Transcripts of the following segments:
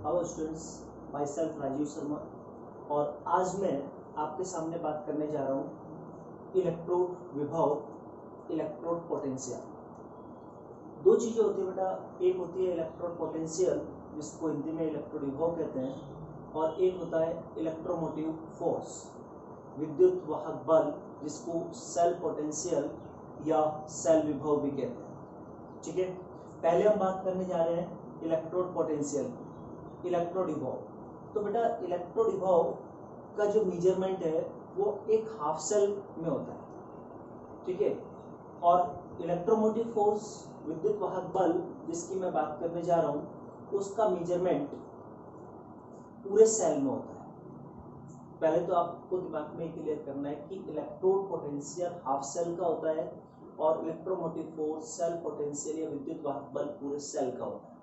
Hello students, myself Rajeev Sharma और आज मैं आपके सामने बात करने जा रहा हूँ इलेक्ट्रोड विभव, इलेक्ट्रोड पोटेंशियल। दो चीज़ें होती है बेटा, एक होती है इलेक्ट्रोड पोटेंशियल जिसको हिंदी में इलेक्ट्रोड विभव कहते हैं, और एक होता है इलेक्ट्रोमोटिव फोर्स, विद्युत वाहक बल, जिसको सेल पोटेंशियल या सेल विभव भी कहते हैं। ठीक है, पहले हम बात करने जा रहे हैं इलेक्ट्रोड पोटेंशियल, इलेक्ट्रोड विभव। तो बेटा इलेक्ट्रोड विभव का जो मेजरमेंट है वो एक हाफ सेल में होता है। ठीक है, और इलेक्ट्रोमोटिव फोर्स, विद्युत वाहक बल, जिसकी मैं बात करने जा रहा हूँ, उसका मेजरमेंट पूरे सेल में होता है। पहले तो आपको दिमाग में क्लियर करना है कि इलेक्ट्रोड पोटेंशियल हाफ सेल का होता है और इलेक्ट्रोमोटिव फोर्स, सेल पोटेंशियल या विद्युत वाहक बल पूरे सेल का होता है।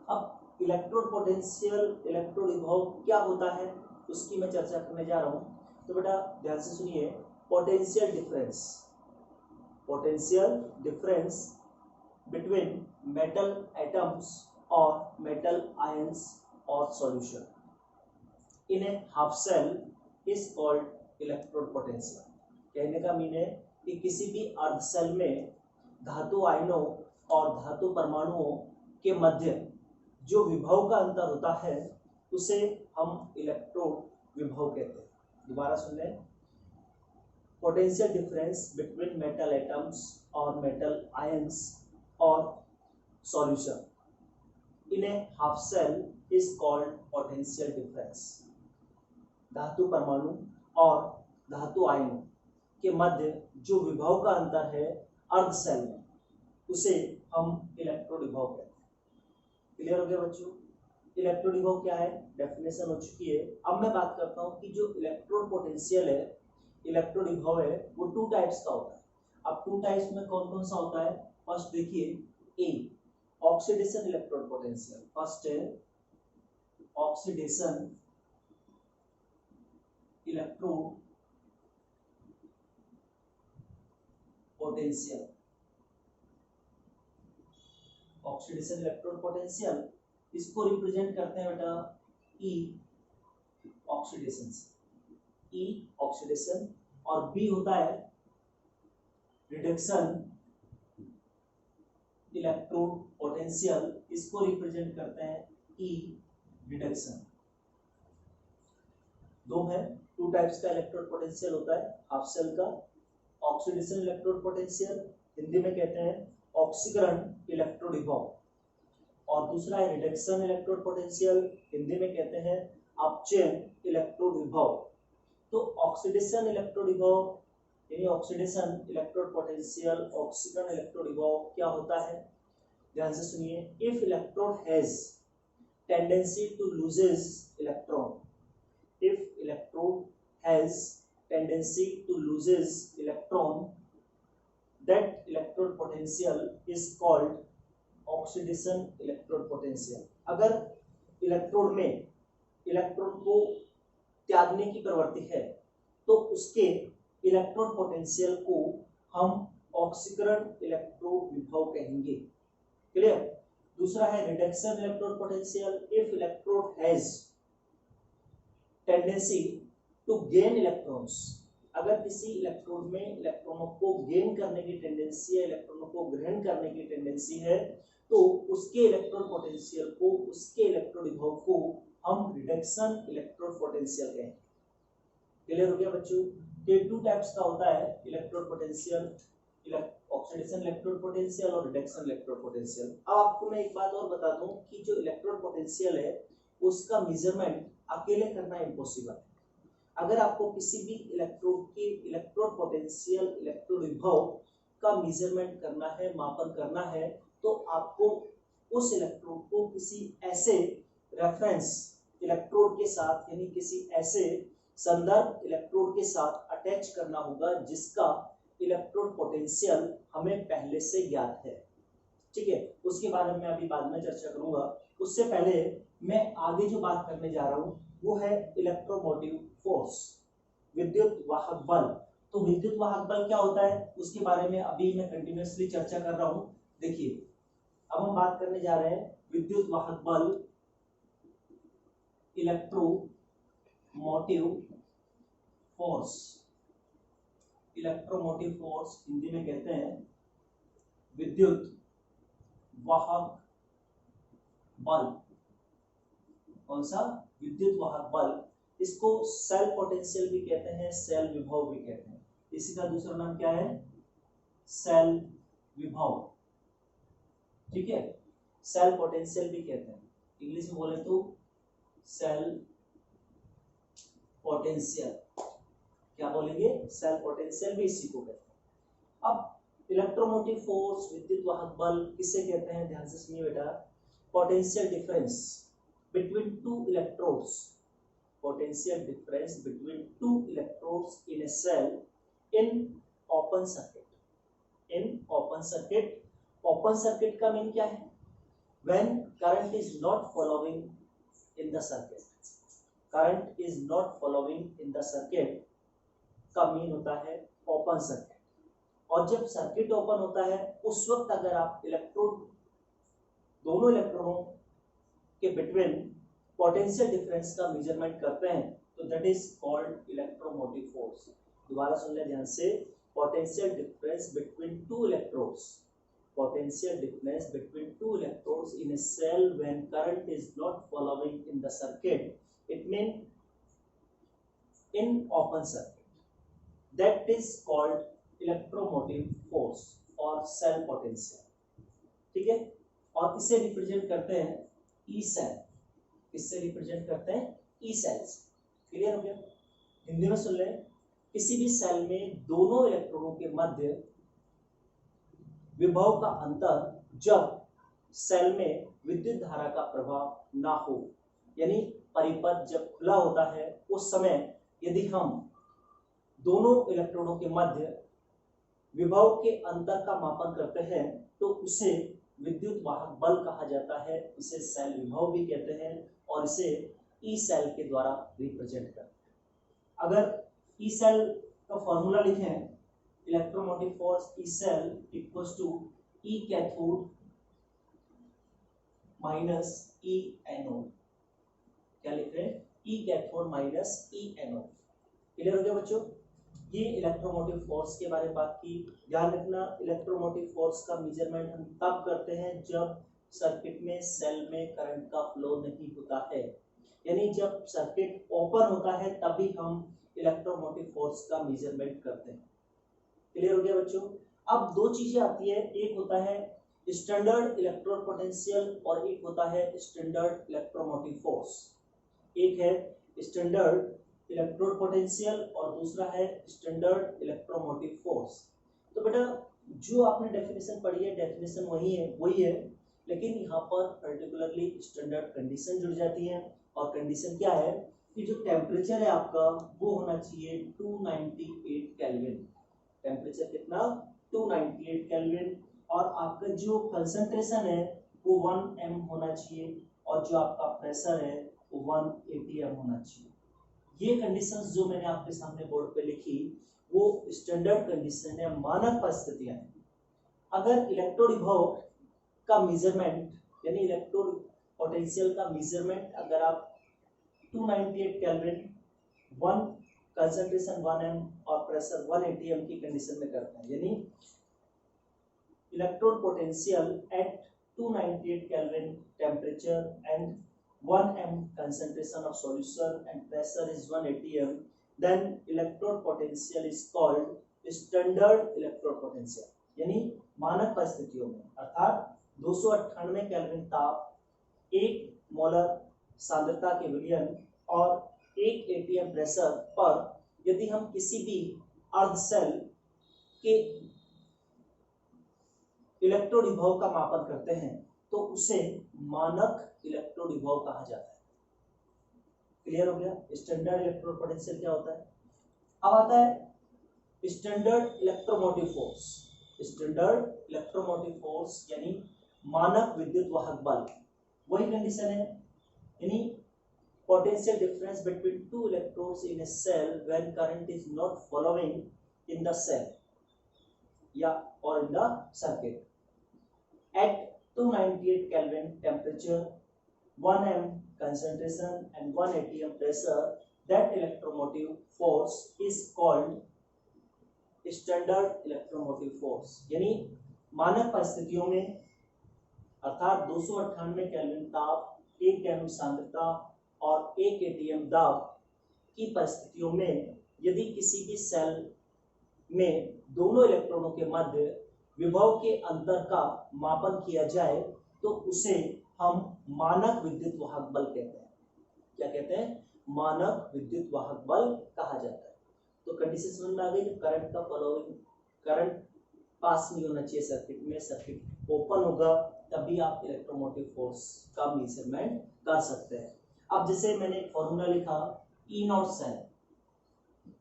अब इलेक्ट्रोड पोटेंशियल, इलेक्ट्रोड विभव क्या होता है उसकी मैं चर्चा करने जा रहा हूँ। तो बेटा ध्यान से सुनिए, potential difference, potential difference between metal atoms और मेटल आयंस और solution in a half cell is called electrode potential. कहने का मीन है कि किसी भी अर्ध सेल में धातु आयनों और धातु परमाणुओं के मध्य जो विभव का अंतर होता है उसे हम इलेक्ट्रोड विभव कहते हैं। दोबारा सुन लें, potential difference between metal atoms और मेटल आयंस और solution in a half cell is called potential difference. धातु परमाणु और धातु आयनों के मध्य जो विभव का अंतर है अर्ध सेल में, उसे हम इलेक्ट्रोड विभव कहते हैं। क्लियर हो गया बच्चों? इलेक्ट्रोड विभव क्या है, डेफिनेशन हो चुकी है। अब मैं बात करता हूँ कि जो इलेक्ट्रोड पोटेंशियल है, इलेक्ट्रोड विभव है, वो टू टाइप्स का होता है। अब टू टाइप्स में कौन कौन सा होता है? फर्स्ट देखिए, ए ऑक्सीडेशन इलेक्ट्रोड पोटेंशियल। फर्स्ट है oxidation electrode potential. Oxidation electrode potential, इसको रिप्रेजेंट करते हैं बेटा ई ऑक्सीडेशन से, ई ऑक्सीडेशन। और बी होता है रिडक्शन इलेक्ट्रोड पोटेंशियल, इसको रिप्रेजेंट करते हैं ई रिडक्शन। दो है, टू टाइप्स का इलेक्ट्रोड पोटेंशियल होता है हाफ सेल का। ऑक्सीडेशन इलेक्ट्रोड पोटेंशियल, हिंदी में कहते हैं ऑक्सीकरण इलेक्ट्रोड विभव, और दूसरा है रिडक्शन इलेक्ट्रोड पोटेंशियल, हिंदी में कहते हैं अपचयन इलेक्ट्रोड विभव। तो ऑक्सीडेशन इलेक्ट्रोड विभव यानी ऑक्सीडेशन इलेक्ट्रोड पोटेंशियल, ऑक्सीकरण इलेक्ट्रोड विभव क्या होता है? ध्यान से सुनिए, if electrode has tendency to loses electron, if electrode has tendency to loses electron, that electrode potential is called oxidation electrode potential। अगर इलेक्ट्रोड में इलेक्ट्रॉन को त्यागने की प्रवृत्ति है तो उसके इलेक्ट्रोड पोटेंशियल को हम ऑक्सीकरण इलेक्ट्रोड विभव कहेंगे। क्लियर? दूसरा है reduction electrode potential, if electrode has tendency to gain electrons, अगर किसी इलेक्ट्रोड में इलेक्ट्रॉनों को गेन करने की टेंडेंसी है, इलेक्ट्रॉनों को ग्रहण करने की टेंडेंसी है, तो उसके इलेक्ट्रोड पोटेंशियल को, उसके इलेक्ट्रोड विभव को हम रिडक्शन इलेक्ट्रोड पोटेंशियल कहेंगे। क्लियर हो गया बच्चों? ये टू टाइप्स का होता है electrode potential, oxidation electrode potential और रिडक्शन इलेक्ट्रोड पोटेंशियल। अब आपको मैं एक बात और बता दूं कि जो इलेक्ट्रोड पोटेंशियल है उसका मेजरमेंट अकेले करना इम्पॉसिबल है। अगर आपको किसी भी इलेक्ट्रोड की इलेक्ट्रोड पोटेंशियल, इलेक्ट्रोड विभव का मेजरमेंट करना है, मापन करना है, तो आपको उस इलेक्ट्रोड को किसी ऐसे रेफरेंस इलेक्ट्रोड के साथ यानी किसी ऐसे संदर्भ इलेक्ट्रोड के साथ अटैच करना होगा जिसका इलेक्ट्रोड पोटेंशियल हमें पहले से ज्ञात है। ठीक है, उसके बारे में अभी बाद में चर्चा करूंगा। उससे पहले मैं आगे जो बात करने जा रहा हूँ वो है इलेक्ट्रोमोटिव फोर्स, विद्युत वाहक बल। तो विद्युत वाहक बल क्या होता है उसके बारे में अभी मैं कंटिन्यूअसली चर्चा कर रहा हूँ। देखिए, अब हम बात करने जा रहे हैं विद्युत वाहक बल electromotive force. Electromotive force Hindi में कहते हैं विद्युत वाहक बल। कौन सा? विद्युत वाहक बल। इसको सेल पोटेंशियल भी कहते हैं, सेल विभव भी कहते हैं। इसी का दूसरा नाम क्या है? सेल विभव। ठीक है, सेल पोटेंशियल भी कहते हैं। इंग्लिश में बोले तो सेल पोटेंशियल। क्या बोलेंगे? सेल पोटेंशियल भी इसी को कहते हैं। अब इलेक्ट्रोमोटिव फोर्स, विद्युत वाहक बल किसे कहते हैं? ध्यान से सुनिए बेटा। Potential difference between two electrodes, potential difference between two electrodes in a cell in open circuit. In open circuit. Open circuit का मीन क्या है? When current is not following in the circuit, current is not following in the circuit का mean होता है open circuit. और जब circuit open होता है उस वक्त अगर आप इलेक्ट्रोड, दोनों इलेक्ट्रॉनों के बिटवीन पोटेंशियल डिफरेंस का मेजरमेंट करते हैं तो that is called electromotive force. दोबारा सुन ले ध्यान से। Potential difference between two electrodes, potential difference between two electrodes in a cell when current is not following in the circuit, it means in open circuit, that is called electromotive force or cell potential। ठीक है, और इसे represent करते हैं E cell. इससे represent करते हैं ई sales. Clear हो गया? हिंदी में सुन ले। किसी भी सेल में दोनों इलेक्ट्रॉनों के मध्य विभव का अंतर जब सेल में विद्युत धारा का प्रभाव ना हो, यानी परिपथ जब खुला होता है उस समय यदि हम दोनों इलेक्ट्रॉनों के मध्य विभव के अंतर का मापन करते हैं तो उसे विद्युत वाहक बल कहा जाता है। इसे सेल विभव भी कहते हैं और इसे ई सेल के द्वारा रिप्रेजेंट करते हैं। अगर ई सेल का फॉर्मूला लिखें, electromotive force E cell equals to E cathode minus E anode. क्या लिख रहे हैं? E cathode minus E anode. Clear हो गया बच्चों? ये इलेक्ट्रोमोटिव फोर्स के बारे में बात की। ध्यान रखना, इलेक्ट्रोमोटिव फोर्स का मेजरमेंट हम तब करते हैं जब सर्किट में, सेल में करंट का फ्लो नहीं होता है, यानी जब सर्किट ओपन होता है तभी हम इलेक्ट्रोमोटिव फोर्स का मेजरमेंट करते हैं। क्लियर हो गया बच्चों? अब दो चीजें आती है, एक होता है स्टैंडर्ड इलेक्ट्रोड पोटेंशियल और एक होता है स्टैंडर्ड इलेक्ट्रोमोटिव फोर्स। एक है स्टैंडर्ड इलेक्ट्रोड पोटेंशियल और दूसरा है स्टैंडर्ड इलेक्ट्रोमोटिव फोर्स। तो बेटा जो आपने डेफिनेशन पढ़ी है, डेफिनेशन वही है, लेकिन यहाँ पर पर्टिकुलरली स्टैंडर्ड कंडीशन जुड़ जाती है। और कंडीशन क्या है कि जो टेम्परेचर है आपका वो होना चाहिए 298 केल्विन। टेम्परेचर कितना? 298 केल्विन। और आपका जो कंसंट्रेशन है वो 1 m होना चाहिए और जो आपका प्रेशर है वो 1 atm होना चाहिए। ये कंडीशंस जो मैंने आपके सामने बोर्ड पे लिखी वो स्टैंडर्ड कंडीशन है, मानक परिस्थितियां हैं। अगर इलेक्ट्रोड विभव का मेजरमेंट यानी इलेक्ट्रोड पोटेंशियल का मेजरमेंट अगर आप 298 केल्विन, 1 कंसंट्रेशन 1 m और प्रेशर 1 atm की कंडीशन में करते हैं, यानी electrode potential at 298 kelvin temperature and 1 m concentration of solution and pressure is 1 atm, then electrode potential is called standard electrode potential। यानी मानक परिस्थितियों में अर्थात 298 केल्विन ताप, 1 मोलर सांद्रता के विलयन और 1 atm प्रेशर पर यदि हम किसी भी अर्ध सेल के इलेक्ट्रोड विभव का मापन करते हैं तो उसे मानक इलेक्ट्रोड विभव कहा जाता है। क्लियर हो गया? स्टैंडर्ड इलेक्ट्रोड पोटेंशियल क्या होता है? अब आता है standard electromotive force. Standard electromotive force यानी मानक विद्युत वाहक बल। वही कंडीशन है, यानी potential difference between two electrodes in a cell when current is not following in the cell या और in the circuit at 298 Kelvin temperature, 1 m concentration and 1 atm pressure, that electromotive force is called standard electromotive force। यानी मानक परिस्थितियों में अर्थात 298 kelvin ताप, 1 kelvin सांद्रता और 1 एटीएम दाब की परिस्थितियों में यदि किसी भी सेल में दोनों इलेक्ट्रॉनों के मध्य विभव के अंतर का मापन किया जाए तो उसे हम मानक विद्युत वाहक बल कहते हैं। क्या कहते हैं? मानक विद्युत वाहक बल कहा जाता है। तो कंडीशन समझ में आ गई। जब करंट का फॉलोइंग करंट पास नहीं होना चाहिए सर्किट में, सर्किट ओपन होगा तभी आप इलेक्ट्रोमोटिव फोर्स का मेजरमेंट कर सकते हैं। अब जैसे मैंने एक फॉर्मूला लिखा E not cell,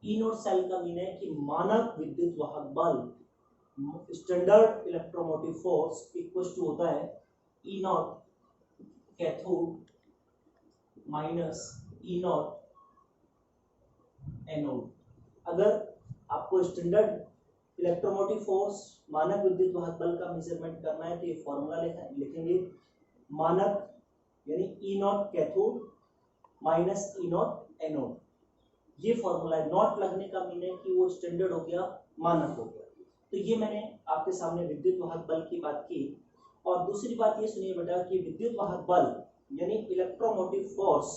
E not cell का मीन है कि मानक विद्युत वाहक बल standard electromotive force equal to होता है E not cathode minus E not anode. अगर आपको स्टैंडर्ड इलेक्ट्रोमोटिव फोर्स मानक विद्युत वाहक बल का मेजरमेंट करना है तो ये फॉर्मूला लिखेंगे मानक यानी E not cathode minus E not anode. ये फॉर्मूला है। नॉट लगने का मीन है कि वो स्टैंडर्ड हो गया, मानक हो गया। तो ये मैंने आपके सामने विद्युत वाहक बल की बात की। और दूसरी बात ये सुनिए बेटा कि विद्युत वाहक बल यानी इलेक्ट्रोमोटिव फोर्स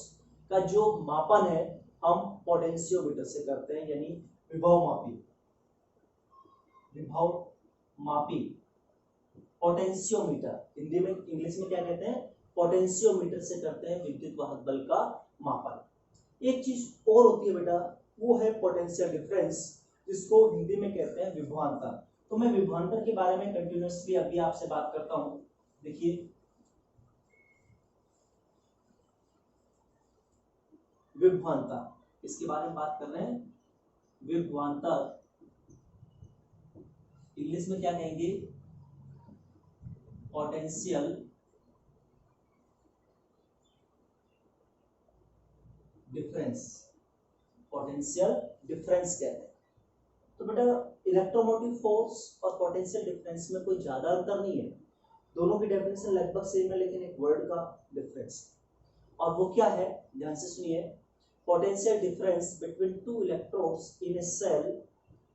का जो मापन है हम पोटेंशियोमीटर से करते हैं, यानी विभव मापी, विभव मापी पोटेंशियोमीटर, हिंदी में इंग्लिश में क्या कहते हैं? पोटेंशियोमीटर से करते हैं विद्युत वाहक बल का मापन। एक चीज और होती है बेटा, वो है पोटेंशियल डिफरेंस, जिसको हिंदी में कहते हैं विभवांतर। तो मैं विभवांतर के बारे में कंटिन्यूअसली अभी आपसे बात करता हूं। देखिए विभवांतर, इसके बारे में बात कर रहे हैं। विभवांतर इंग्लिश में क्या कहेंगे? पोटेंशियल डिफरेंस, पोटेंशियल डिफरेंस कहते हैं। तो बेटा इलेक्ट्रोमोटिव फोर्स और पोटेंशियल डिफरेंस में कोई ज्यादा अंतर नहीं है, दोनों की डेफिनेशन लगभग सेम है, लेकिन एक वर्ड का डिफरेंस। और वो क्या है? ध्यान से सुनिए। Potential difference between two electrodes in a cell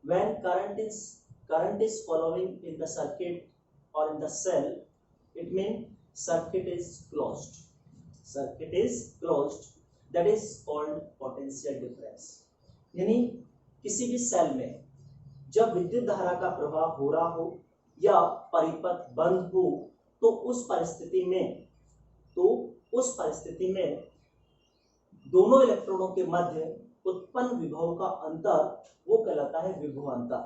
when current is following in the circuit और in the cell, it mean circuit is closed, circuit is closed, that is called potential difference. यानी किसी भी cell में जब विद्युत धारा का प्रवाह हो रहा हो या परिपथ बंद हो तो उस परिस्थिति में दोनों इलेक्ट्रॉनों के मध्य उत्पन्न विभव का अंतर वो कहलाता है विभवांतर।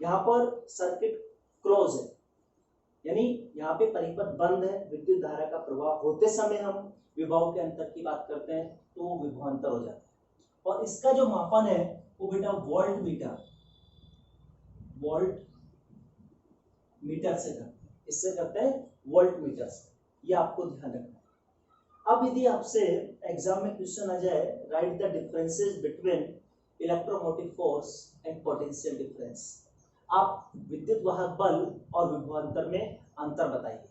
यहाँ पर सर्किट क्लोज है, यानी यहाँ पे परिपथ बंद है, विद्युत धारा का प्रवाह होते समय हम विभव के अंतर की बात करते हैं तो वो विभवांतर हो जाता है। और इसका जो मापन है वो बेटा वोल्ट मीटर से करते हैं, इससे करते हैं वोल्ट मीटर से। ये आपको ध्यान रखना है। अब यदि आपसे एग्जाम में क्वेश्चन आ जाए, right the differences between electromotive force and potential difference, आप विद्युत वाहक बल और विभवांतर में अंतर बताइए।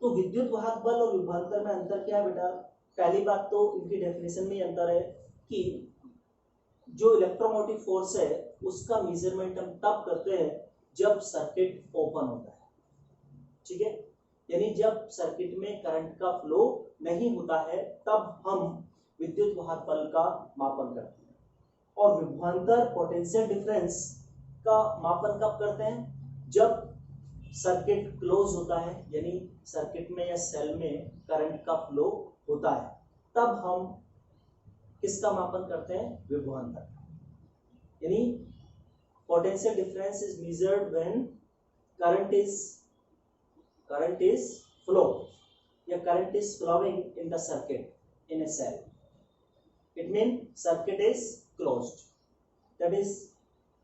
तो विद्युत वाहक बल और विभवांतर में अंतर क्या है बेटा? पहली बात तो इनकी डेफिनेशन में अंतर है कि जो इलेक्ट्रोमोटिव फोर्स है उसका मेजरमेंट हम तब करते हैं जब सर्किट ओपन होता है, ठीक है, यानी जब सर्किट में करंट का फ्लो नहीं होता है तब हम विद्युत वाहक बल का मापन करते हैं। और विभवांतर पोटेंशियल डिफरेंस का मापन कब करते हैं? जब सर्किट क्लोज होता है, यानी सर्किट में या सेल में करंट का फ्लो होता है, तब हम किसका मापन करते हैं? विभवांतर। यानी potential difference is measured when current is flow या current is flowing in the circuit in a cell, it means circuit is closed, that is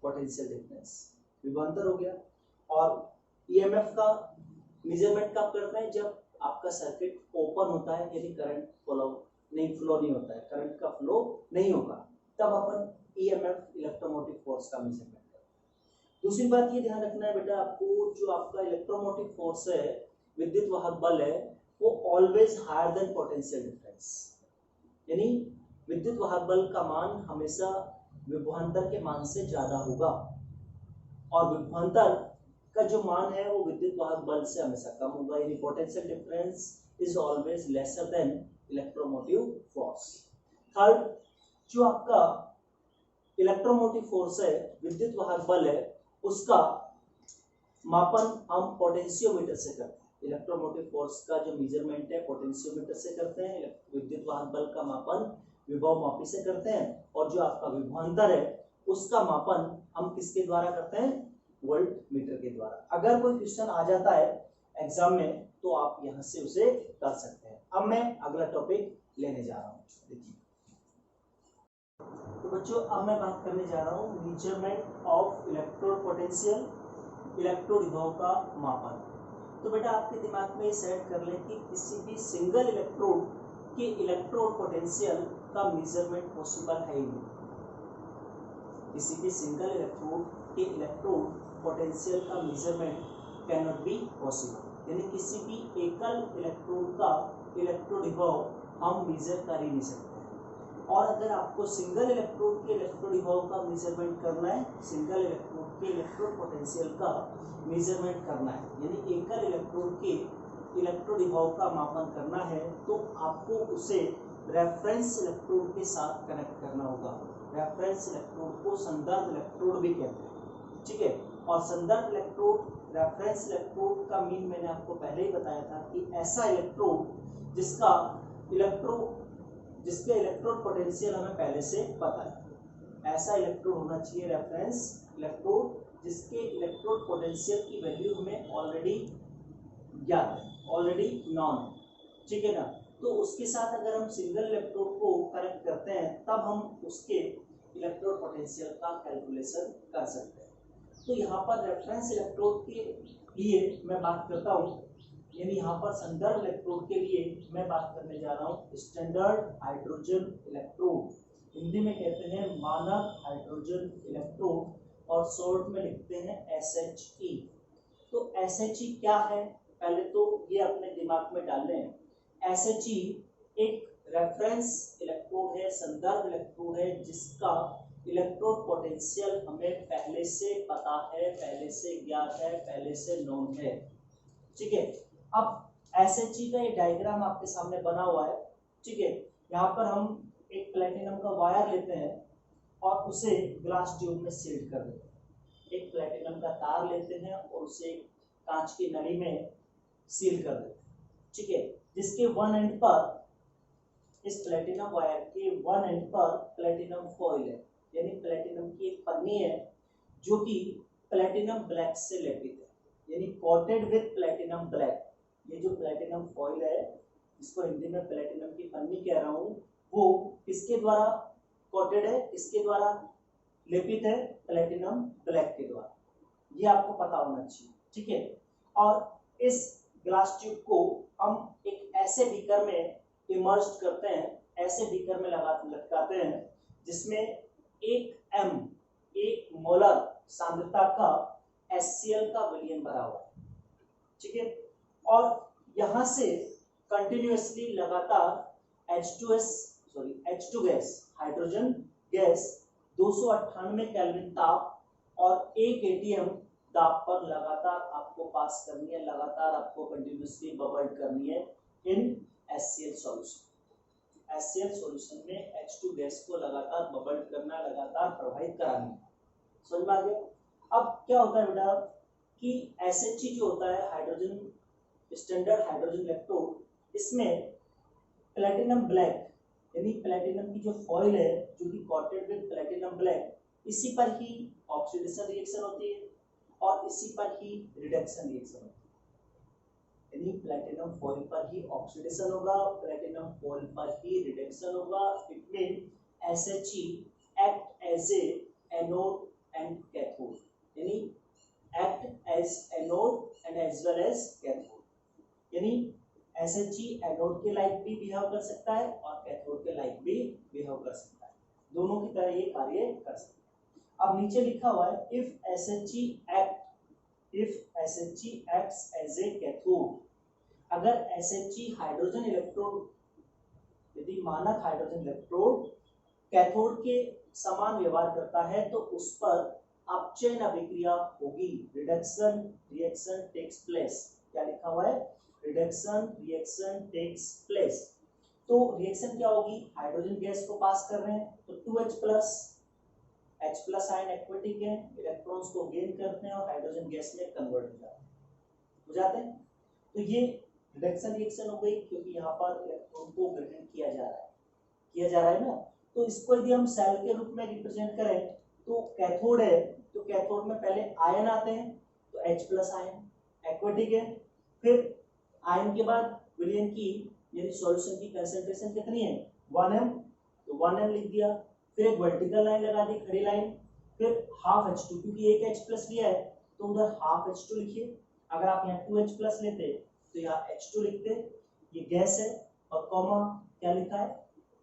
potential difference, विभवांतर हो गया। और EMF का मेजरमेंट कब करते हैं? जब आपका सर्किट ओपन होता है, यदि करंट फ्लो नहीं होता है, करंट का फ्लो नहीं होगा, तब अपन EMF इलेक्ट्रोमोटिव फोर्स का मेजरमेंट। दूसरी बात ये ध्यान रखना है बेटा आपको, जो आपका इलेक्ट्रोमोटिव फोर्स है, विद्युत वाहक बल है, वो always higher than potential difference, यानी विद्युत वाहक बल का मान हमेशा विभवांतर के मान से ज्यादा होगा और विभवांतर का जो मान है वो विद्युत वाहक बल से हमेशा कम होगा, यानी potential difference is always lesser than electromotive force. Third, जो आपका इलेक्ट्रोमोटिव फोर्स है, विद्युत वाहक बल है, उसका मापन हम पोटेंशियोमीटर से करते हैं। इलेक्ट्रोमोटिव फोर्स का जो मेजरमेंट है पोटेंशियोमीटर से करते हैं, विद्युत वाहक बल का मापन विभव मापी से करते हैं, और जो आपका विभवांतर है उसका मापन हम किसके द्वारा करते हैं, वोल्ट मीटर के द्वारा। अगर कोई क्वेश्चन आ जाता है एग्जाम में तो आप यहां से उसे कर सकते हैं। अब मैं अगला टॉपिक लेने जा रहा हूं, देखिए। तो बच्चों अब मैं बात करने जा रहा हूं measurement of electrode potential, electrode विभव का मापन। तो बेटा आपके दिमाग में ये सेट कर लें कि किसी भी सिंगल इलेक्ट्रोड के इलेक्ट्रोड पोटेंशियल का मेजरमेंट पॉसिबल है ही नहीं। किसी भी सिंगल इलेक्ट्रोड के इलेक्ट्रोड पोटेंशियल का measurement can not be possible, यानी किसी भी एकल इलेक्ट्रोड का इलेक्ट्रोड विभव हम मेजर कर ही नहीं सकते। और अगर आपको सिंगल इलेक्ट्रोड के इलेक्ट्रोड विभव का मेजरमेंट करना है, सिंगल इलेक्ट्रोड के इलेक्ट्रोड पोटेंशियल का मेजरमेंट करना है, यानी एकल इलेक्ट्रोड के इलेक्ट्रोड विभव का मापन करना है, तो आपको उसे रेफरेंस इलेक्ट्रोड के साथ कनेक्ट करना होगा। रेफरेंस इलेक्ट्रोड को संदर्भ इलेक्ट्रोड भी कहते हैं, ठीक है। और संदर्भ इलेक्ट्रोड रेफरेंस इलेक्ट्रोड का मीन मैंने आपको पहले ही बताया था कि ऐसा इलेक्ट्रोड जिसके इलेक्ट्रोड पोटेंशियल हमें पहले से पता है। ऐसा इलेक्ट्रोड होना चाहिए रेफरेंस इलेक्ट्रोड जिसके इलेक्ट्रोड पोटेंशियल की वैल्यू हमें ऑलरेडी ज्ञात है, ऑलरेडी नॉन है, ठीक है ना। तो उसके साथ अगर हम सिंगल इलेक्ट्रोड को कनेक्ट करते हैं तब हम उसके इलेक्ट्रोड पोटेंशियल का कैलकुलेशन कर सकते हैं। तो यहाँ पर रेफरेंस इलेक्ट्रोड के लिए मैं बात करता हूँ, यानी यहाँ पर संदर्भ इलेक्ट्रोड के लिए मैं बात करने जा रहा हूँ स्टैंडर्ड हाइड्रोजन इलेक्ट्रोड, हिंदी में कहते हैं मानक हाइड्रोजन इलेक्ट्रोड, और शॉर्ट में लिखते हैं SHE। तो SHE क्या है, पहले तो ये अपने दिमाग में डाल लें। SHE एक रेफरेंस इलेक्ट्रोड है, संदर्भ इलेक्ट्रोड है, जिसका इलेक्ट्रोड पोटेंशियल हमें पहले से पता है, पहले से ज्ञात है, पहले से नोन है, ठीक है। अब SHE का ये डायग्राम आपके सामने बना हुआ है, ठीक है। यहाँ पर हम एक प्लेटिनम का वायर लेते हैं और उसे ग्लास ट्यूब में सील्ड कर देते हैं। एक प्लेटिनम का तार लेते हैं और उसे कांच की नली में सील कर देते हैं, ठीक है। जिसके वन एंड पर, इस प्लेटिनम वायर के वन एंड पर प्लेटिनम फॉइल है, यानी प्लेटिनम की एक पन्नी है जो कि प्लेटिनम ब्लैक से लेपित है, यानी कोटेड विद प्लेटिनम ब्लैक। ये जो प्लेटिनम फॉइल है, इसको हिंदी में प्लेटिनम की पन्नी कह रहा हूँ, वो किसके द्वारा कोटेड है, किसके द्वारा लेपित है, प्लेटिनम ब्लैक के द्वारा। ये आपको पता होना चाहिए, ठीक है। और इस ग्लास ट्यूब को हम एक ऐसे बीकर में इमर्ज करते हैं, ऐसे बीकर में लटकाते हैं जिसमें 1 मोलर सांद्रता का HCl का विलयन भरा हुआ है, ठीक है। और यहां से कंटिन्यूअसली लगातार H2 gas, hydrogen gas 298 kelvin ताप और 1 atm दाब पर लगातार आपको पास करनी है, लगातार आपको कंटिन्यूअसली बबल करनी है इन HCl सॉल्यूशन। HCl सॉल्यूशन में H2 गैस को लगातार बबल करना, लगातार प्रवाहित करानी है, समझ में आ गया। अब क्या होता है बेटा कि SHE जो होता है हाइड्रोजन स्टैंडर्ड हाइड्रोजन इलेक्ट्रोड, इसमें प्लेटिनम ब्लैक यानी प्लेटिनम की जो फॉइल है जो कि कोटेड विद प्लेटिनम ब्लैक, इसी पर ही ऑक्सीडेशन रिएक्शन होती है और इसी पर ही रिडक्शन रिएक्शन होती है, यानी प्लेटिनम फॉइल पर ही ऑक्सीडेशन होगा, प्लेटिनम फॉइल पर ही रिडक्शन होगा। It mean SHE act as a anode and cathode, यानी act as anode and as well as cathode, यानी SHE एनोड के लाइक भी बिहेव कर सकता है और कैथोड के लाइक भी बिहेव कर सकता है, दोनों की तरह ये कार्य कर सकता है। अब नीचे लिखा हुआ है if SHE acts as a cathode, अगर SHG हाइड्रोजन इलेक्ट्रोड, यदि मानक हाइड्रोजन इलेक्ट्रोड कैथोड के समान व्यवहार करता है तो उस पर अपचयन अभिक्रिया होगी, रिडक्शन रिएक्शन टेक्स प्लेस। क्या लिखा हुआ है? Reduction reaction takes place. तो रिएक्शन क्या होगी? हाइड्रोजन गैस को पास कर रहे हैं तो 2H+, H+ आयन एक्वेटिक है, इलेक्ट्रॉन्स को गेन करते हैं और हाइड्रोजन गैस में कन्वर्ट हो जाते हैं। तो ये रिडक्शन रिएक्शन हो गई, क्योंकि यहाँ पर इलेक्ट्रॉन को ग्रहण किया जा रहा है ना। तो इसको यदि हम सेल के रूप में रिप्रेजेंट करें तो कैथोड है, तो कैथोड में पहले आयन आते हैं, तो H+ आयन एक्वेटिक है, फिर आयन के बाद विलयन की यानी सॉल्यूशन की कंसंट्रेशन कितनी है? 1m, तो 1m लिख दिया। फिर एक वर्टिकल लाइन लगा दी, खड़ी लाइन, फिर हाफ H2, क्योंकि एक H+ लिया है तो उधर हाफ H2 लिखिए। अगर आप यहाँ 2H+ लेते तो यहाँ H2 लिखते, ये गैस है, और कॉमा क्या लिखा है?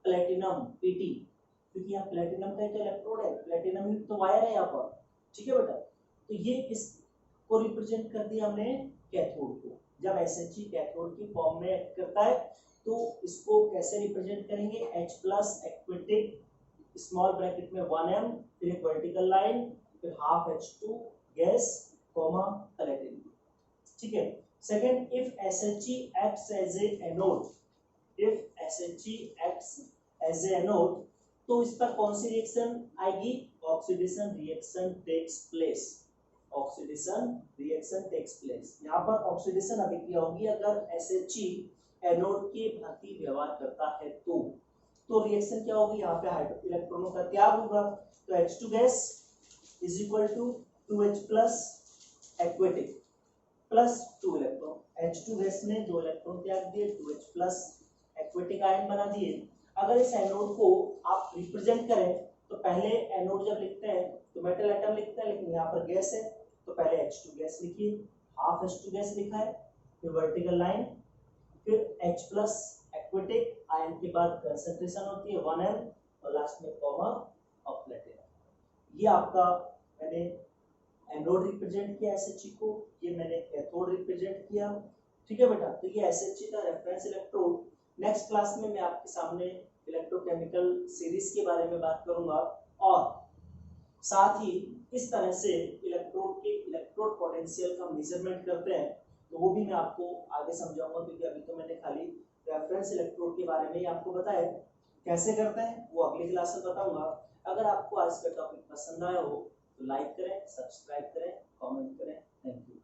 प्लेटिनम Pt, क्योंकि यहाँ प्लेटिनम का तो इलेक्ट्रोड है, प्लेटिनम तो वायर है यहाँ पर, ठीक है बेटा। तो ये इसको रिप्रेजेंट कर दिया हमने कैथोड को। जब SHG कैथोड की फॉर्म में एक्ट करता है तो इसको कैसे रिप्रेजेंट करेंगे? H+ एक्वेटिक, स्मॉल ब्रैकेट में 1m, फिर एक वर्टिकल लाइन, फिर half H2 gas, comma platinum, ठीक है। Second, if SHG acts as a anode, if SHG acts as a anode, तो इस पर कौन सी रिएक्शन आएगी? Oxidation reaction takes place, oxidation reaction takes place. यहाँ पर ऑक्सीडेशन अभिक्रिया होगी अगर SHG एनोड के भांति व्यवहार करता है तो रिएक्शन क्या होगी? यहाँ पे इलेक्ट्रॉनों का त्याग होगा, तो H2 gas is equal to 2H+ aquatic plus 2 electron, H2 gas में 2 इलेक्ट्रॉन त्याग दिए, 2H+ एक्वेटिक आयन बना दिए। अगर इस एनोड को आप रिप्रेजेंट करें तो पहले एनोड जब लिखते हैं तो मेटल एटम लिखते हैं, लेकिन यहाँ पर गैस है तो पहले H2 गैस लिखिए, हाफ H2 गैस लिखा है, फिर वर्टिकल लाइन, फिर H+ एक्वेटिक आयन के बाद कंसंट्रेशन होती है 1m, और लास्ट में कॉमा ऑफ प्लेटिनम। ये आपका मैंने एनोड रिप्रेजेंट किया SHG को, ये मैंने कैथोड रिप्रेजेंट किया, ठीक है बेटा। तो ये SHG का रेफरेंस इलेक्ट्रोड। नेक्स्ट क्लास में मैं आपके सामने इलेक्ट्रोकेमिकल सीरीज के बारे में बात करूंगा, और साथ ही इस तरह से इलेक्ट्रोड पोटेंशियल का मेजरमेंट करते हैं तो वो भी मैं आपको आगे समझाऊंगा, क्योंकि अभी तो मैंने खाली रेफरेंस इलेक्ट्रोड के बारे में ही आपको बताया। कैसे करते हैं वो अगली क्लास में बताऊंगा। अगर आपको आज का टॉपिक पसंद आया हो तो लाइक करें, सब्सक्राइब करें, कमेंट करें। Thank you.